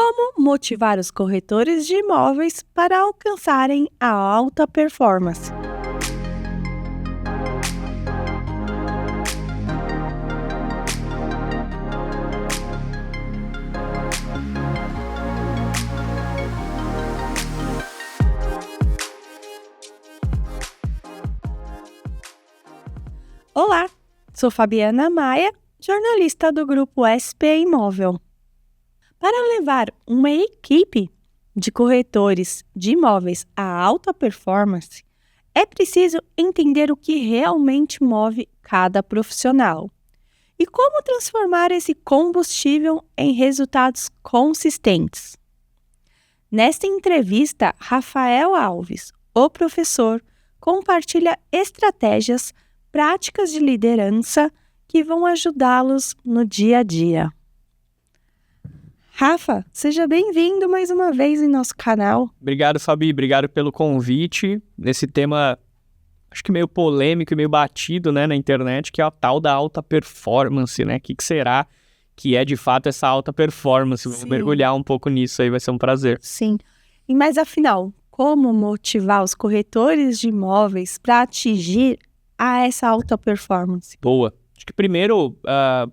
Como motivar os corretores de imóveis para alcançarem a alta performance? Olá, sou Fabiana Maia, jornalista do grupo SP Imóvel. Para levar uma equipe de corretores de imóveis à alta performance, é preciso entender o que realmente move cada profissional e como transformar esse combustível em resultados consistentes. Nesta entrevista, Rafael Alves, o professor, compartilha estratégias práticas de liderança que vão ajudá-los no dia a dia. Rafa, seja bem-vindo mais uma vez em nosso canal. Obrigado, Fabi. Obrigado pelo convite. Nesse tema, acho que meio polêmico e meio batido, né, na internet, que é a tal da alta performance, né? O que será que é, de fato, essa alta performance? Vamos mergulhar um pouco nisso aí, vai ser um prazer. Sim. E mas, afinal, como motivar os corretores de imóveis para atingir essa alta performance? Boa. Acho que primeiro,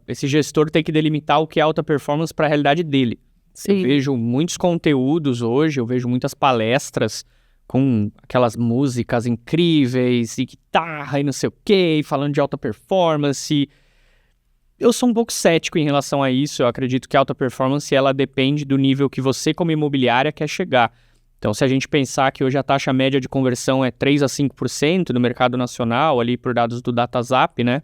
esse gestor tem que delimitar o que é alta performance para a realidade dele. Sim. Eu vejo muitos conteúdos hoje, eu vejo muitas palestras com aquelas músicas incríveis e guitarra e não sei o quê, falando de alta performance. Eu sou um pouco cético em relação a isso. Eu acredito que a alta performance ela depende do nível que você, como imobiliária, quer chegar. Então, se a gente pensar que hoje a taxa média de conversão é 3 a 5% no mercado nacional, ali por dados do DataZap, né?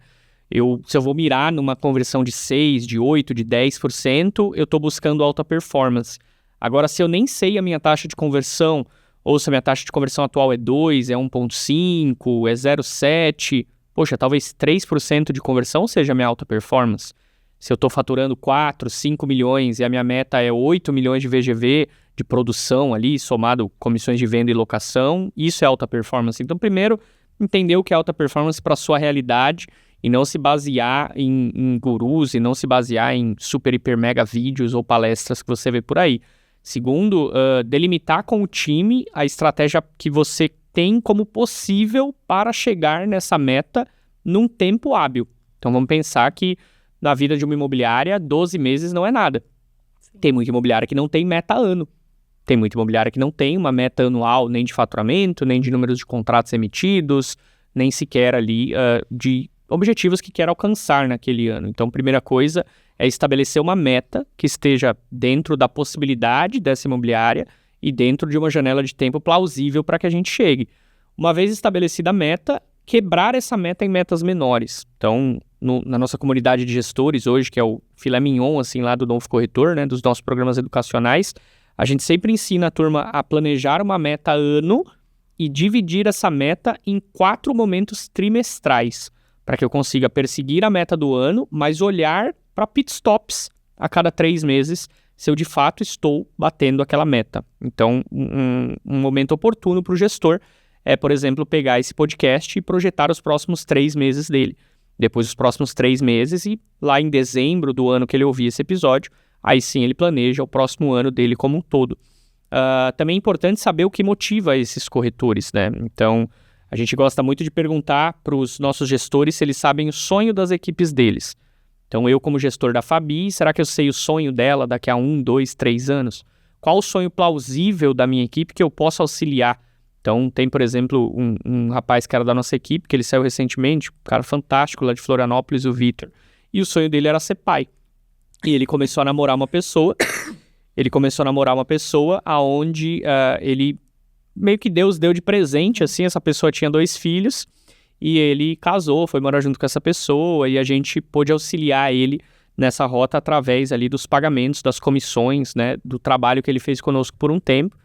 Se eu vou mirar numa conversão de 6, de 8, de 10%, eu estou buscando alta performance. Agora, se eu nem sei a minha taxa de conversão, ou se a minha taxa de conversão atual é 2, é 1,5, é 0,7, poxa, talvez 3% de conversão seja a minha alta performance. Se eu estou faturando 4, 5 milhões e a minha meta é 8 milhões de VGV de produção ali, somado comissões de venda e locação, isso é alta performance. Então, primeiro, entender o que é alta performance para a sua realidade e não se basear em gurus e não se basear em super, hiper, mega vídeos ou palestras que você vê por aí. Segundo, delimitar com o time a estratégia que você tem como possível para chegar nessa meta num tempo hábil. Então, vamos pensar que na vida de uma imobiliária, 12 meses não é nada. Sim. Tem muita imobiliária que não tem meta ano. Tem muita imobiliária que não tem uma meta anual nem de faturamento, nem de números de contratos emitidos, nem sequer ali de objetivos que quer alcançar naquele ano. Então, primeira coisa é estabelecer uma meta que esteja dentro da possibilidade dessa imobiliária e dentro de uma janela de tempo plausível para que a gente chegue. Uma vez estabelecida a meta, quebrar essa meta em metas menores. Então, na nossa comunidade de gestores hoje, que é o filé mignon, assim, lá do Novo Corretor, né, dos nossos programas educacionais, a gente sempre ensina a turma a planejar uma meta ano e dividir essa meta em 4 momentos trimestrais, para que eu consiga perseguir a meta do ano, mas olhar para pitstops a cada 3 meses, se eu de fato estou batendo aquela meta. Então, um momento oportuno para o gestor é, por exemplo, pegar esse podcast e projetar os próximos 3 meses dele. Depois dos próximos 3 meses e lá em dezembro do ano que ele ouvir esse episódio, aí sim ele planeja o próximo ano dele como um todo. Também é importante saber o que motiva esses corretores, né? Então, a gente gosta muito de perguntar para os nossos gestores se eles sabem o sonho das equipes deles. Então, eu como gestor da Fabi, será que eu sei o sonho dela daqui a 1, 2, 3 anos? Qual o sonho plausível da minha equipe que eu possa auxiliar? Então, tem, por exemplo, um rapaz que era da nossa equipe, que ele saiu recentemente, um cara fantástico lá de Florianópolis, o Vitor. E o sonho dele era ser pai. E ele começou a namorar uma pessoa, aonde ele meio que Deus deu de presente, assim, essa pessoa tinha 2 filhos, e ele casou, foi morar junto com essa pessoa, e a gente pôde auxiliar ele nessa rota através ali dos pagamentos, das comissões, né, do trabalho que ele fez conosco por um tempo.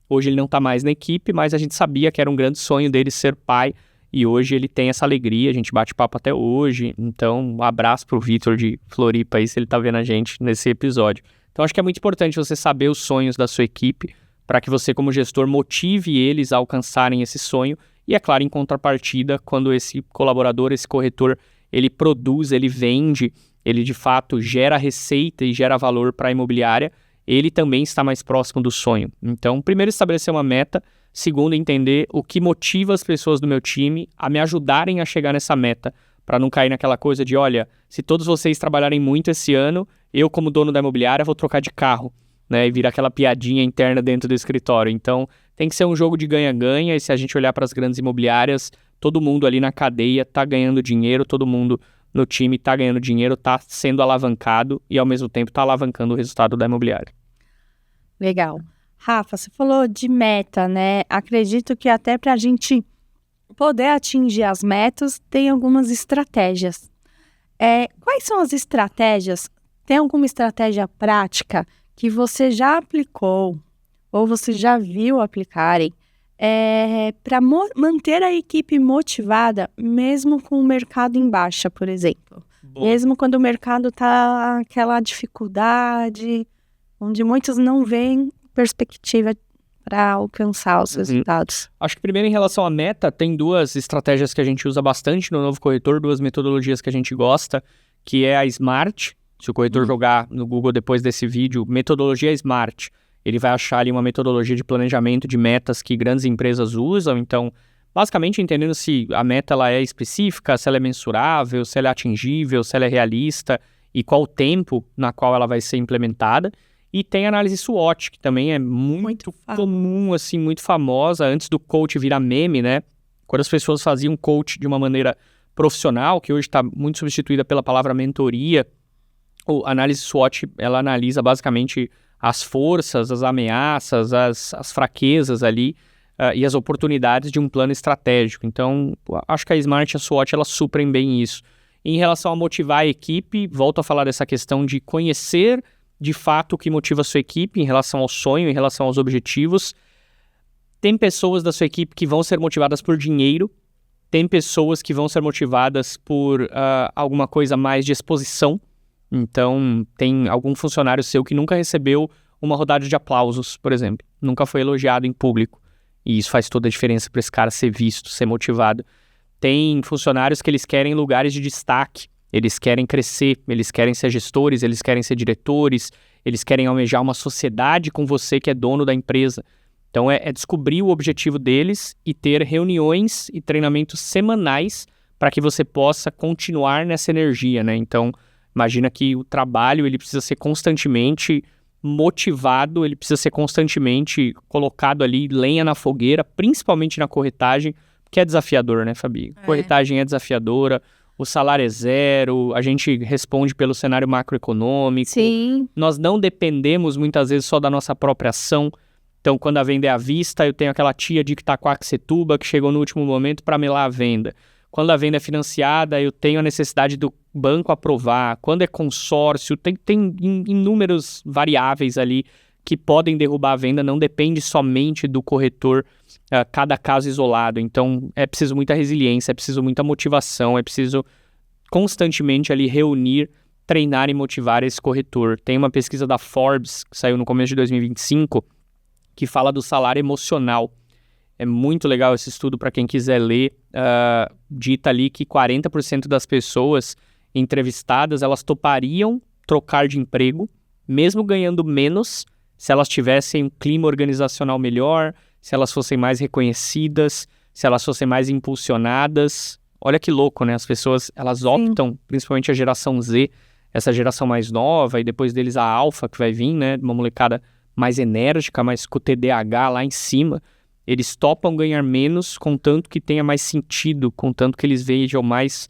Hoje ele não está mais na equipe, mas a gente sabia que era um grande sonho dele ser pai, e hoje ele tem essa alegria, a gente bate papo até hoje. Então, um abraço pro Vitor de Floripa aí, se ele tá vendo a gente nesse episódio. Então, acho que é muito importante você saber os sonhos da sua equipe, para que você, como gestor, motive eles a alcançarem esse sonho. E, é claro, em contrapartida, quando esse colaborador, esse corretor, ele produz, ele vende, ele de fato gera receita e gera valor para a imobiliária, ele também está mais próximo do sonho. Então, primeiro, estabelecer uma meta. Segundo, entender o que motiva as pessoas do meu time a me ajudarem a chegar nessa meta, para não cair naquela coisa de, olha, se todos vocês trabalharem muito esse ano, eu, como dono da imobiliária, vou trocar de carro, né? E virar aquela piadinha interna dentro do escritório. Então, tem que ser um jogo de ganha-ganha, e se a gente olhar para as grandes imobiliárias, todo mundo ali na cadeia está ganhando dinheiro, todo mundo no time está ganhando dinheiro, está sendo alavancado e, ao mesmo tempo, está alavancando o resultado da imobiliária. Legal. Rafa, você falou de meta, né? Acredito que até para a gente poder atingir as metas, tem algumas estratégias. Quais são as estratégias? Tem alguma estratégia prática que você já aplicou ou você já viu aplicarem para manter a equipe motivada, mesmo com o mercado em baixa, por exemplo? Bom. Mesmo quando o mercado está aquela dificuldade, onde muitos não veem perspectiva para alcançar os resultados. Acho que primeiro, em relação à meta, tem duas estratégias que a gente usa bastante no Novo Corretor, duas metodologias que a gente gosta, que é a SMART. Se o corretor jogar no Google depois desse vídeo, metodologia SMART, ele vai achar ali uma metodologia de planejamento de metas que grandes empresas usam. Então, basicamente entendendo se a meta ela é específica, se ela é mensurável, se ela é atingível, se ela é realista e qual o tempo na qual ela vai ser implementada. E tem a análise SWOT, que também é muito comum, assim, muito famosa, antes do coach virar meme, né? Quando as pessoas faziam coach de uma maneira profissional, que hoje está muito substituída pela palavra mentoria, a análise SWOT, ela analisa basicamente as forças, as ameaças, as fraquezas ali e as oportunidades de um plano estratégico. Então, acho que a SMART e a SWOT, elas suprem bem isso. Em relação a motivar a equipe, volto a falar dessa questão de conhecer de fato o que motiva a sua equipe em relação ao sonho, em relação aos objetivos. Tem pessoas da sua equipe que vão ser motivadas por dinheiro, tem pessoas que vão ser motivadas por alguma coisa mais de exposição. Então, tem algum funcionário seu que nunca recebeu uma rodada de aplausos, por exemplo. Nunca foi elogiado em público. E isso faz toda a diferença para esse cara ser visto, ser motivado. Tem funcionários que eles querem lugares de destaque. Eles querem crescer, eles querem ser gestores, eles querem ser diretores, eles querem almejar uma sociedade com você que é dono da empresa. Então, é descobrir o objetivo deles e ter reuniões e treinamentos semanais para que você possa continuar nessa energia, né? Então, imagina que o trabalho ele precisa ser constantemente motivado, ele precisa ser constantemente colocado ali, lenha na fogueira, principalmente na corretagem, que é desafiador, né, Fabi? Corretagem é desafiadora, o salário é zero, a gente responde pelo cenário macroeconômico. Sim. Nós não dependemos muitas vezes só da nossa própria ação. Então, quando a venda é à vista, eu tenho aquela tia de Itaquaquecetuba que chegou no último momento para melar a venda. Quando a venda é financiada, eu tenho a necessidade do banco aprovar. Quando é consórcio, tem inúmeras variáveis ali que podem derrubar a venda, não depende somente do corretor, cada caso isolado. Então, é preciso muita resiliência, é preciso muita motivação, é preciso constantemente ali reunir, treinar e motivar esse corretor. Tem uma pesquisa da Forbes, que saiu no começo de 2025, que fala do salário emocional. É muito legal esse estudo para quem quiser ler. Dita ali que 40% das pessoas entrevistadas, elas topariam trocar de emprego, mesmo ganhando menos, se elas tivessem um clima organizacional melhor, se elas fossem mais reconhecidas, se elas fossem mais impulsionadas. Olha que louco, né? As pessoas, elas optam, principalmente a geração Z, essa geração mais nova, e depois deles a Alpha, que vai vir, né? Uma molecada mais enérgica, mas com o TDAH lá em cima. Eles topam ganhar menos, contanto que tenha mais sentido, contanto que eles vejam mais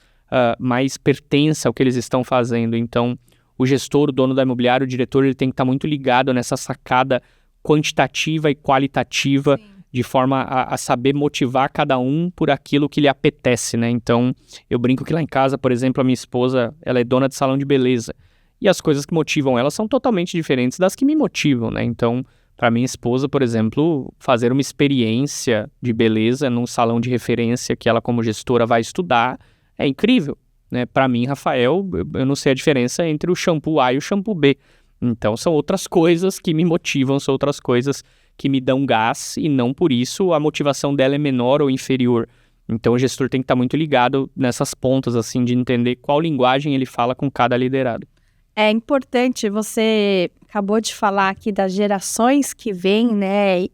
pertença ao que eles estão fazendo. Então, o gestor, o dono da imobiliária, o diretor, ele tem que estar muito ligado nessa sacada quantitativa e qualitativa, de forma a saber motivar cada um por aquilo que lhe apetece, né? Então, eu brinco que lá em casa, por exemplo, a minha esposa, ela é dona de salão de beleza. E as coisas que motivam ela são totalmente diferentes das que me motivam, né? Então, para minha esposa, por exemplo, fazer uma experiência de beleza num salão de referência que ela, como gestora, vai estudar, é incrível, né? Para mim, Rafael, eu não sei a diferença entre o shampoo A e o shampoo B. Então, são outras coisas que me motivam, são outras coisas que me dão gás, e não por isso a motivação dela é menor ou inferior. Então, o gestor tem que estar muito ligado nessas pontas, assim, de entender qual linguagem ele fala com cada liderado. É importante, você acabou de falar aqui das gerações que vêm, né,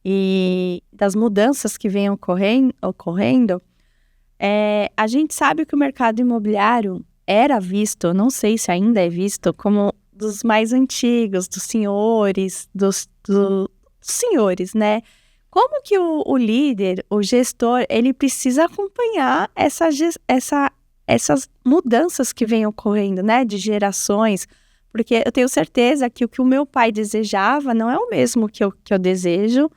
e das mudanças que vêm ocorrendo. A gente sabe que o mercado imobiliário era visto, não sei se ainda é visto, como dos mais antigos, dos senhores, dos senhores, né? Como que o líder, o gestor, ele precisa acompanhar essas mudanças que vêm ocorrendo, né, de gerações, porque eu tenho certeza que o que o meu pai desejava não é o mesmo que eu desejo,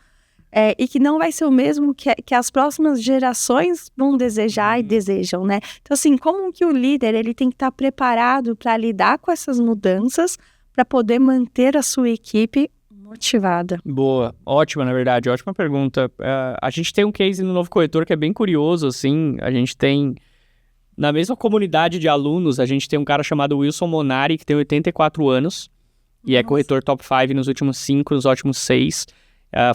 e que não vai ser o mesmo que as próximas gerações vão desejar e desejam, né? Então, assim, como que o líder, ele tem que estar preparado para lidar com essas mudanças, para poder manter a sua equipe motivada? Boa, ótima, na verdade, ótima pergunta. A gente tem um case no Novo Corretor que é bem curioso, assim, a gente tem, na mesma comunidade de alunos, a gente tem um cara chamado Wilson Monari, que tem 84 anos, e é corretor top 5 nos últimos 5, nos últimos 6,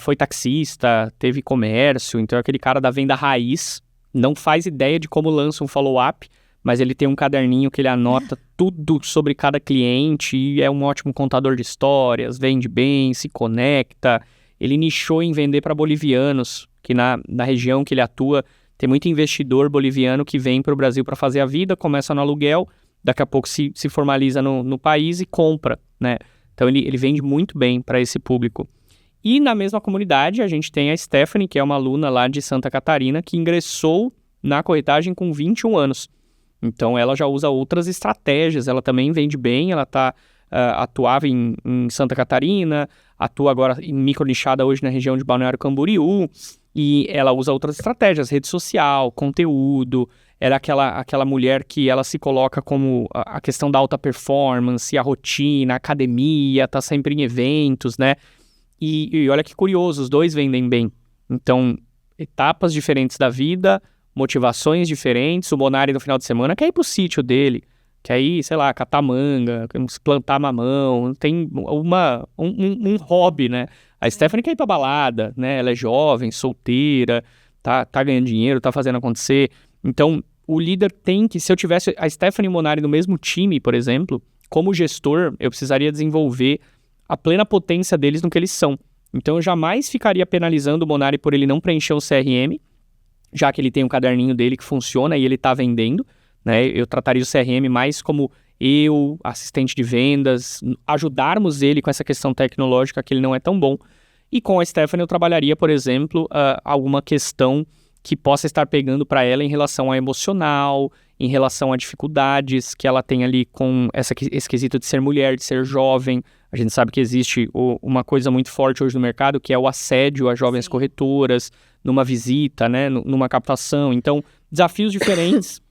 foi taxista, teve comércio, então é aquele cara da venda raiz, não faz ideia de como lança um follow-up, mas ele tem um caderninho que ele anota tudo sobre cada cliente e é um ótimo contador de histórias, vende bem, se conecta. Ele nichou em vender para bolivianos, que na região que ele atua tem muito investidor boliviano que vem para o Brasil para fazer a vida, começa no aluguel, daqui a pouco se formaliza no país e compra, né? Então ele vende muito bem para esse público. E na mesma comunidade a gente tem a Stephanie, que é uma aluna lá de Santa Catarina, que ingressou na corretagem com 21 anos. Então ela já usa outras estratégias, ela também vende bem, ela atuava em Santa Catarina, atua agora em micronichada hoje na região de Balneário Camboriú, e ela usa outras estratégias, rede social, conteúdo, era aquela mulher que ela se coloca como a questão da alta performance, a rotina, a academia, tá sempre em eventos, né? E olha que curioso, os dois vendem bem. Então, etapas diferentes da vida, motivações diferentes. O Monari no final de semana quer ir pro sítio dele, quer ir, sei lá, catar manga, plantar mamão, tem um hobby, né? A Stephanie quer ir pra balada, né? Ela é jovem, solteira, tá ganhando dinheiro, tá fazendo acontecer. Então, o líder tem que, se eu tivesse a Stephanie e o Monari no mesmo time, por exemplo, como gestor, eu precisaria desenvolver a plena potência deles no que eles são. Então, eu jamais ficaria penalizando o Monari por ele não preencher o CRM, já que ele tem um caderninho dele que funciona e ele está vendendo, né? Eu trataria o CRM mais como eu, assistente de vendas, ajudarmos ele com essa questão tecnológica que ele não é tão bom. E com a Stephanie eu trabalharia, por exemplo, alguma questão que possa estar pegando para ela em relação ao emocional, em relação a dificuldades que ela tem ali com esse quesito de ser mulher, de ser jovem. A gente sabe que existe uma coisa muito forte hoje no mercado, que é o assédio a jovens corretoras, numa visita, né, numa captação. Então, desafios diferentes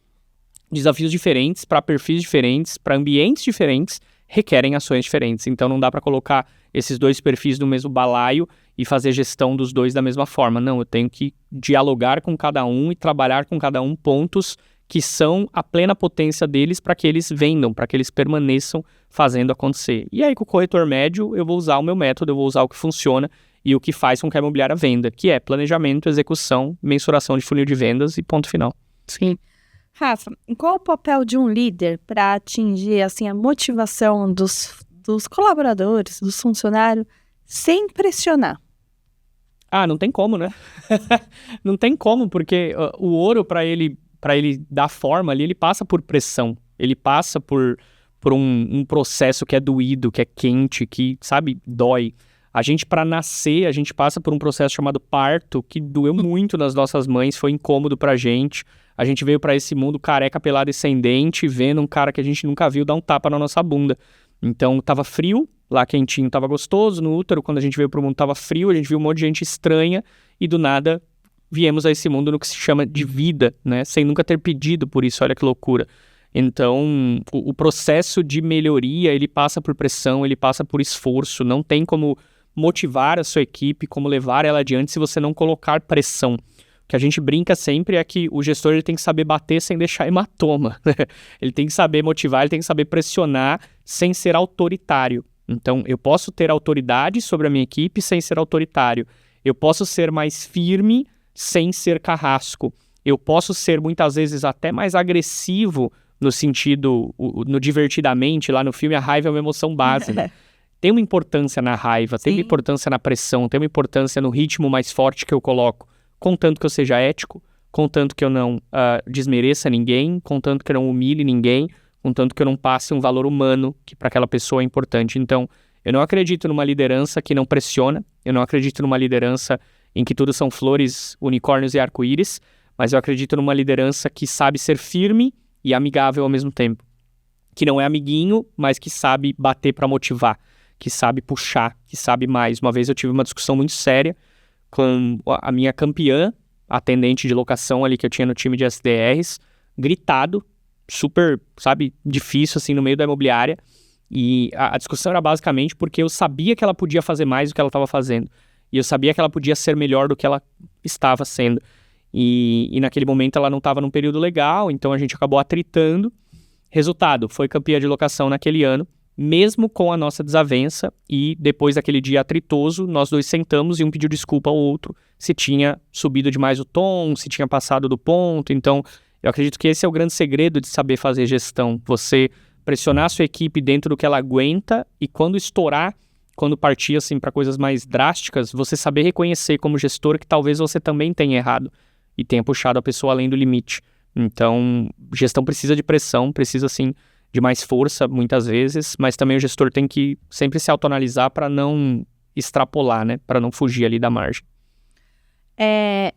para perfis diferentes, para ambientes diferentes, requerem ações diferentes. Então, não dá para colocar esses dois perfis no mesmo balaio e fazer gestão dos dois da mesma forma. Não, eu tenho que dialogar com cada um e trabalhar com cada um pontos que são a plena potência deles para que eles vendam, para que eles permaneçam fazendo acontecer. E aí, com o corretor médio, eu vou usar o meu método, eu vou usar o que funciona e o que faz com que a imobiliária venda, que é planejamento, execução, mensuração de funil de vendas e ponto final. Sim. Rafa, qual o papel de um líder para atingir assim, a motivação dos colaboradores, dos funcionários, sem pressionar? Não tem como, né? Não tem como, porque o ouro, para ele dar forma ali, ele passa por pressão. Ele passa por um processo que é doído, que é quente, que, sabe, dói. A gente, para nascer, a gente passa por um processo chamado parto, que doeu muito nas nossas mães, foi incômodo pra gente. A gente veio para esse mundo careca, pelado e sem dente, vendo um cara que a gente nunca viu dar um tapa na nossa bunda. Então, tava frio, lá quentinho tava gostoso, no útero, quando a gente veio pro mundo tava frio, a gente viu um monte de gente estranha e do nada viemos a esse mundo no que se chama de vida, né? Sem nunca ter pedido por isso, olha que loucura. Então, o processo de melhoria, ele passa por pressão, ele passa por esforço, não tem como motivar a sua equipe, como levar ela adiante se você não colocar pressão. O que a gente brinca sempre é que o gestor ele tem que saber bater sem deixar hematoma. Ele tem que saber motivar, ele tem que saber pressionar sem ser autoritário. Então, eu posso ter autoridade sobre a minha equipe sem ser autoritário. Eu posso ser mais firme sem ser carrasco. Eu posso ser, muitas vezes, até mais agressivo no sentido, no divertidamente, lá no filme, a raiva é uma emoção base, né? Tem uma importância na raiva, tem uma Sim. importância na pressão, tem uma importância no ritmo mais forte que eu coloco, contanto que eu seja ético, contanto que eu não desmereça ninguém, contanto que eu não humilhe ninguém, contanto que eu não passe um valor humano que para aquela pessoa é importante. Então, eu não acredito numa liderança que não pressiona, eu não acredito numa liderança em que tudo são flores, unicórnios e arco-íris, mas eu acredito numa liderança que sabe ser firme e amigável ao mesmo tempo. Que não é amiguinho, mas que sabe bater para motivar, que sabe puxar, que sabe mais. Uma vez eu tive uma discussão muito séria com a minha campeã, atendente de locação ali que eu tinha no time de SDRs, gritado, super, sabe, difícil assim no meio da imobiliária. E a discussão era basicamente porque eu sabia que ela podia fazer mais do que ela estava fazendo. E eu sabia que ela podia ser melhor do que ela estava sendo. E naquele momento ela não estava num período legal, então a gente acabou atritando. Resultado, foi campeã de locação naquele ano, mesmo com a nossa desavença, e depois daquele dia atritoso, nós dois sentamos e um pediu desculpa ao outro, se tinha subido demais o tom, se tinha passado do ponto. Então, eu acredito que esse é o grande segredo de saber fazer gestão, você pressionar a sua equipe dentro do que ela aguenta, e quando estourar, quando partir assim para coisas mais drásticas, você saber reconhecer como gestor que talvez você também tenha errado, e tenha puxado a pessoa além do limite. Então, gestão precisa de pressão, precisa, sim, de mais força, muitas vezes, mas também o gestor tem que sempre se autoanalisar para não extrapolar, né? Para não fugir ali da margem.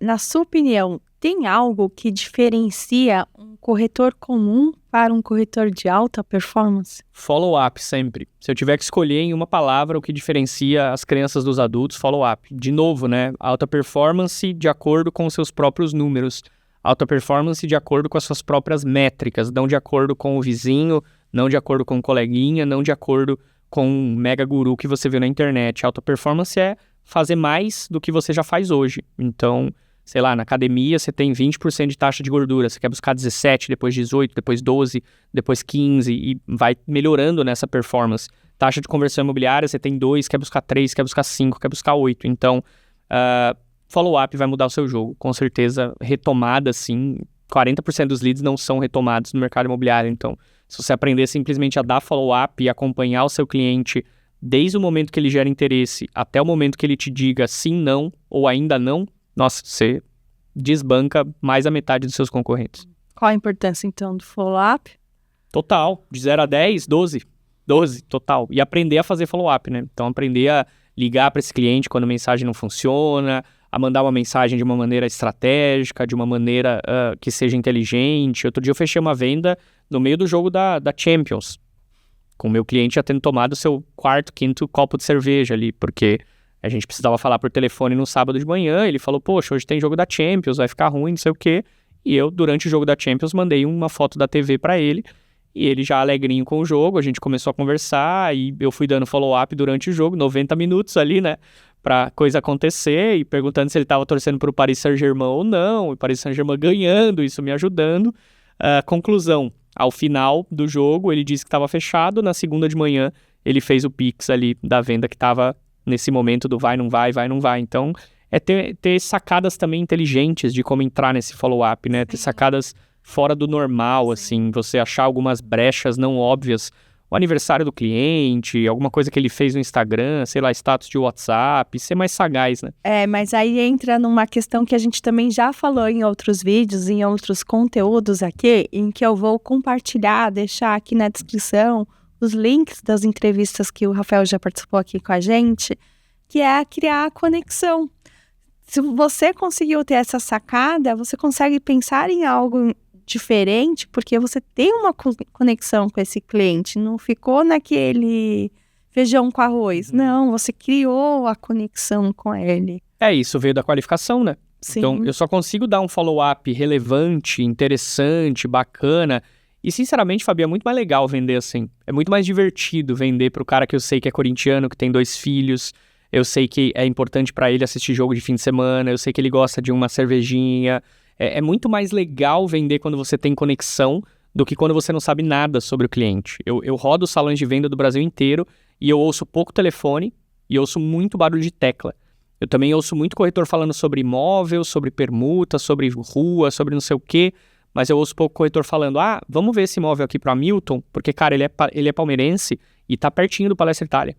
Na sua opinião, tem algo que diferencia um corretor comum para um corretor de alta performance? Follow-up sempre. Se eu tiver que escolher em uma palavra o que diferencia as crianças dos adultos, follow-up. De novo, né? Alta performance de acordo com os seus próprios números. Alta performance de acordo com as suas próprias métricas, não de acordo com o vizinho, não de acordo com o coleguinha, não de acordo com um mega guru que você viu na internet. Alta performance é fazer mais do que você já faz hoje. Então, sei lá, na academia você tem 20% de taxa de gordura, você quer buscar 17, depois 18, depois 12, depois 15 e vai melhorando nessa performance. Taxa de conversão imobiliária você tem 2, quer buscar 3, quer buscar 5, quer buscar 8. Então, follow-up vai mudar o seu jogo. Com certeza, retomada, sim. 40% dos leads não são retomados no mercado imobiliário. Então, se você aprender simplesmente a dar follow-up e acompanhar o seu cliente desde o momento que ele gera interesse até o momento que ele te diga sim, não ou ainda não, nossa, você desbanca mais da metade dos seus concorrentes. Qual a importância, então, do follow-up? Total. De 0 a 10, 12. 12, total. E aprender a fazer follow-up, né? Então, aprender a ligar para esse cliente quando a mensagem não funciona, a mandar uma mensagem de uma maneira estratégica, de uma maneira que seja inteligente. Outro dia eu fechei uma venda no meio do jogo da Champions, com o meu cliente já tendo tomado o seu quarto, quinto copo de cerveja ali, porque a gente precisava falar por telefone no sábado de manhã. Ele falou, poxa, hoje tem jogo da Champions, vai ficar ruim, não sei o quê. E eu, durante o jogo da Champions, mandei uma foto da TV para ele, e ele já alegrinho com o jogo, a gente começou a conversar, e eu fui dando follow-up durante o jogo, 90 minutos ali, né, pra coisa acontecer, e perguntando se ele tava torcendo pro Paris Saint-Germain ou não, e o Paris Saint-Germain ganhando, isso me ajudando. Conclusão, ao final do jogo, ele disse que estava fechado, na segunda de manhã, ele fez o Pix ali da venda que estava nesse momento do vai, não vai, vai, não vai. Então, é ter sacadas também inteligentes de como entrar nesse follow-up, né? Ter sacadas fora do normal, assim, você achar algumas brechas não óbvias. O aniversário do cliente, alguma coisa que ele fez no Instagram, sei lá, status de WhatsApp, ser mais sagaz, né? Mas aí entra numa questão que a gente também já falou em outros vídeos, em outros conteúdos aqui, em que eu vou compartilhar, deixar aqui na descrição os links das entrevistas que o Rafael já participou aqui com a gente, que é criar a conexão. Se você conseguiu ter essa sacada, você consegue pensar em algo diferente, porque você tem uma conexão com esse cliente, não ficou naquele feijão com arroz, não, você criou a conexão com ele. Isso veio da qualificação, né? Sim. Então, eu só consigo dar um follow-up relevante, interessante, bacana. E, sinceramente, Fabi, é muito mais legal vender assim. É muito mais divertido vender pro cara que eu sei que é corintiano, que tem 2 filhos. Eu sei que é importante para ele assistir jogo de fim de semana. Eu sei que ele gosta de uma cervejinha. É muito mais legal vender quando você tem conexão do que quando você não sabe nada sobre o cliente. Eu rodo os salões de venda do Brasil inteiro e eu ouço pouco telefone e ouço muito barulho de tecla. Eu também ouço muito corretor falando sobre imóvel, sobre permuta, sobre rua, sobre não sei o quê, mas eu ouço pouco corretor falando, vamos ver esse imóvel aqui para Hamilton, porque, cara, ele é palmeirense e tá pertinho do Palestra Itália.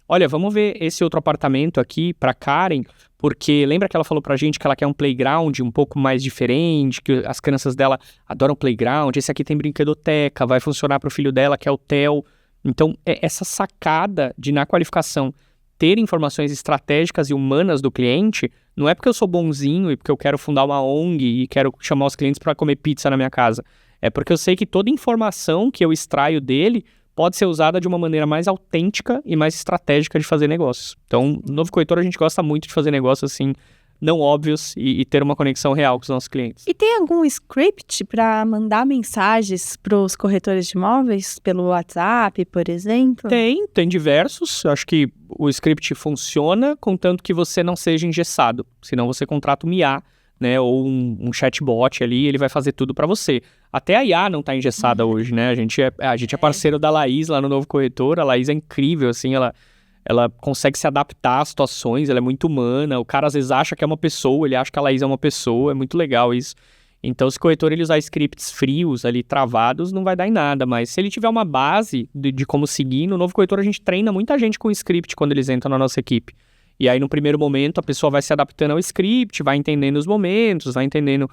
Olha, vamos ver esse outro apartamento aqui para Karen, porque lembra que ela falou pra gente que ela quer um playground um pouco mais diferente, que as crianças dela adoram playground, esse aqui tem brinquedoteca, vai funcionar pro filho dela, que é o Theo. Então, essa sacada de, na qualificação, ter informações estratégicas e humanas do cliente, não é porque eu sou bonzinho e porque eu quero fundar uma ONG e quero chamar os clientes para comer pizza na minha casa. É porque eu sei que toda informação que eu extraio dele pode ser usada de uma maneira mais autêntica e mais estratégica de fazer negócios. Então, no Novo Corretor, a gente gosta muito de fazer negócios assim, não óbvios e ter uma conexão real com os nossos clientes. E tem algum script para mandar mensagens para os corretores de imóveis pelo WhatsApp, por exemplo? Tem diversos. Eu acho que o script funciona contanto que você não seja engessado. Senão você contrata um IA, né, ou um chatbot ali, ele vai fazer tudo para você. Até a IA não tá engessada hoje, né? A gente é parceiro da Laís lá no Novo Corretor. A Laís é incrível, assim, ela consegue se adaptar às situações, ela é muito humana. O cara às vezes acha que é uma pessoa, ele acha que a Laís é uma pessoa, é muito legal isso. Então, se o corretor ele usar scripts frios ali, travados, não vai dar em nada. Mas se ele tiver uma base de como seguir, no Novo Corretor a gente treina muita gente com script quando eles entram na nossa equipe. E aí, no primeiro momento, a pessoa vai se adaptando ao script, vai entendendo os momentos, vai entendendo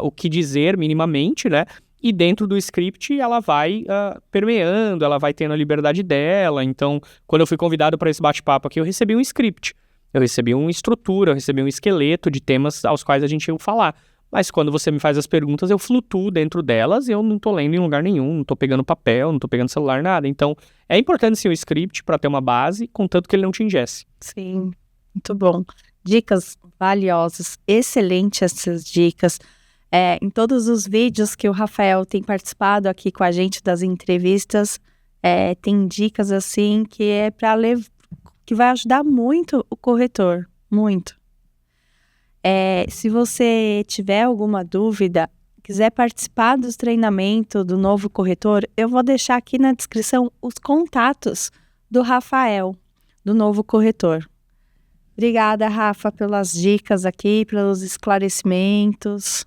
o que dizer minimamente, né? E dentro do script, ela vai permeando, ela vai tendo a liberdade dela. Então, quando eu fui convidado para esse bate-papo aqui, eu recebi um script. Eu recebi uma estrutura, eu recebi um esqueleto de temas aos quais a gente ia falar. Mas quando você me faz as perguntas, eu flutuo dentro delas e eu não tô lendo em lugar nenhum, não tô pegando papel, não tô pegando celular, nada. Então, é importante sim o script para ter uma base, contanto que ele não te ingesse. Sim, muito bom. Dicas valiosas, excelentes essas dicas. Em todos os vídeos que o Rafael tem participado aqui com a gente das entrevistas, tem dicas assim que é para que vai ajudar muito o corretor, muito. Se você tiver alguma dúvida, quiser participar dos treinamentos do Novo Corretor, eu vou deixar aqui na descrição os contatos do Rafael, do Novo Corretor. Obrigada, Rafa, pelas dicas aqui, pelos esclarecimentos.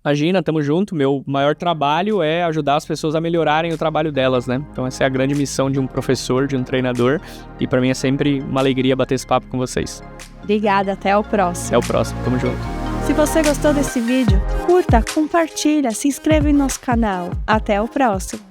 Imagina, tamo junto. Meu maior trabalho é ajudar as pessoas a melhorarem o trabalho delas, né? Então essa é a grande missão de um professor, de um treinador. E para mim é sempre uma alegria bater esse papo com vocês. Obrigada, até o próximo. Até o próximo, tamo junto. Se você gostou desse vídeo, curta, compartilha, se inscreva em nosso canal. Até o próximo.